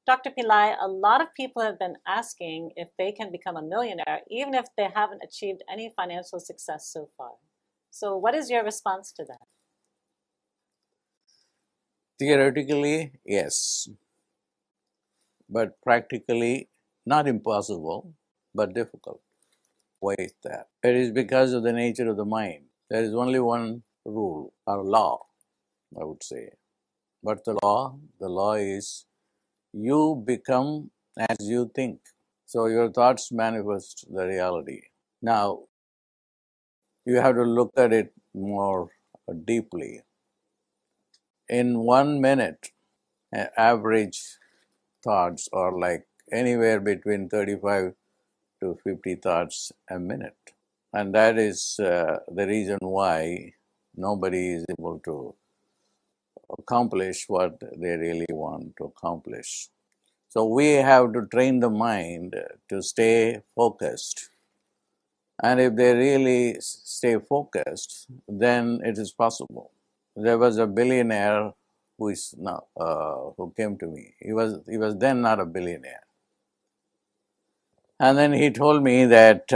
Dr. Pillai, a lot of people have been asking if they can become a millionaire, even if they haven't achieved any financial success so far. So, what is your response to that? Theoretically, yes, but practically not impossible, but difficult. Why is that? It is because of the nature of the mind. There is only one rule or law, I would say. But the law? The law is you become as you think. So your thoughts manifest the reality. Now, you have to look at it more deeply. In 1 minute, average thoughts are like anywhere between 35 to 50 thoughts a minute. And that is the reason why nobody is able to accomplish what they really want to accomplish. So we have to train the mind to stay focused. And if they really stay focused, then it is possible. There was a billionaire who is now who came to me. He was then not a billionaire, and then he told me that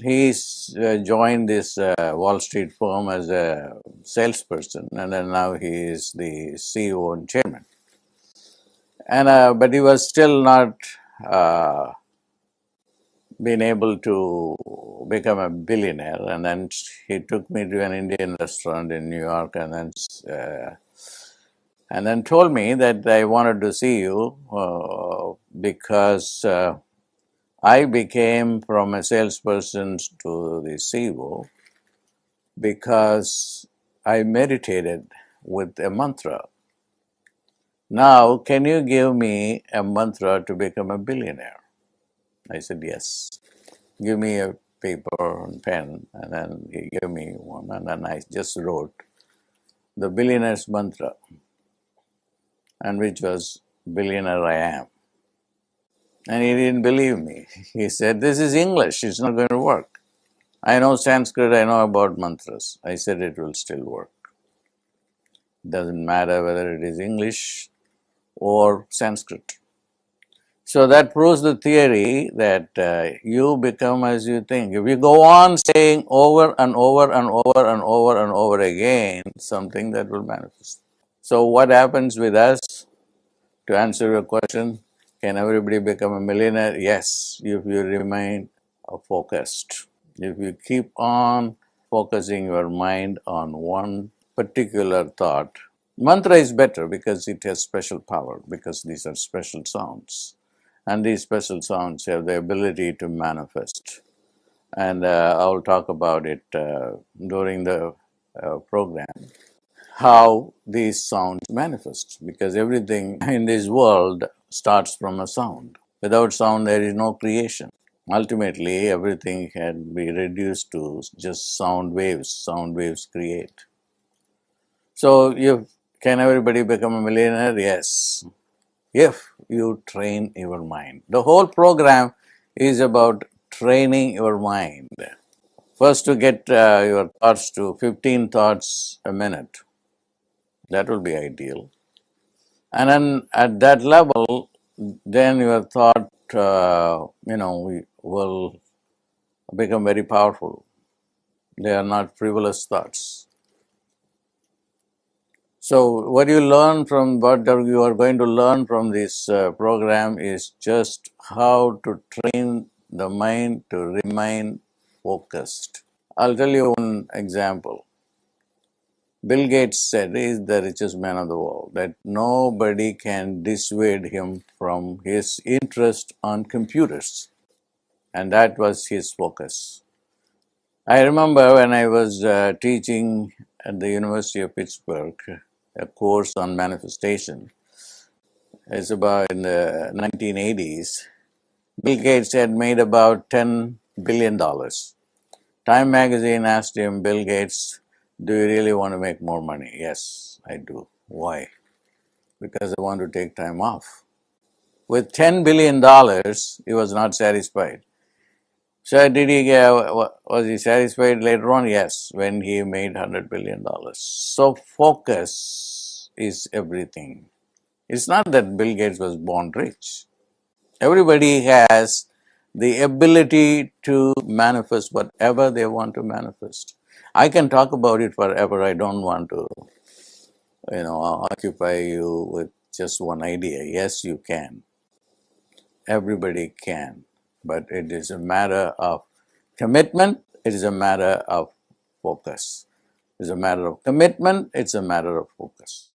he's joined this Wall Street firm as a salesperson, and then now he is the CEO and chairman. And but he was still not uh, been able to become a billionaire. And then he took me to an Indian restaurant in New York, and then told me that I wanted to see you because I became from a salesperson to the CEO because I meditated with a mantra. Now, can you give me a mantra to become a billionaire? I said, yes. Give me a paper and pen. And then he gave me one, and then I just wrote the billionaire's mantra, and which was, billionaire I am. And he didn't believe me. He said, this is English, it's not going to work. I know Sanskrit, I know about mantras. I said, it will still work. Doesn't matter whether it is English or Sanskrit. So that proves the theory that you become as you think. If you go on saying over and over and over and over and over again something, that will manifest. So what happens with us? To answer your question, can everybody become a millionaire? Yes, if you remain focused. If you keep on focusing your mind on one particular thought. Mantra is better because it has special power, because these are special sounds. And these special sounds have the ability to manifest. And I'll talk about it during the program, how these sounds manifest, because everything in this world starts from a sound. Without sound, there is no creation. Ultimately, everything can be reduced to just sound waves. Sound waves create. So, can everybody become a millionaire? Yes, if you train your mind. The whole program is about training your mind. First, to get your thoughts to 15 thoughts a minute. That will be ideal. And then at that level, then your thought, will become very powerful. They are not frivolous thoughts. So what you are going to learn from this program is just how to train the mind to remain focused. I'll tell you one example. Bill Gates said he is the richest man of the world, that nobody can dissuade him from his interest on computers. And that was his focus. I remember when I was teaching at the University of Pittsburgh a course on manifestation. It's about in the 1980s. Bill Gates had made about $10 billion. Time magazine asked him, Bill Gates, do you really want to make more money? Yes, I do. Why? Because I want to take time off. With $10 billion, he was not satisfied. So was he satisfied later on? Yes, when he made $100 billion. So focus is everything. It's not that Bill Gates was born rich. Everybody has the ability to manifest whatever they want to manifest. I can talk about it forever. I don't want to, occupy you with just one idea. Yes, you can. Everybody can. But it is a matter of commitment. It is a matter of focus. It's a matter of commitment. It's a matter of focus.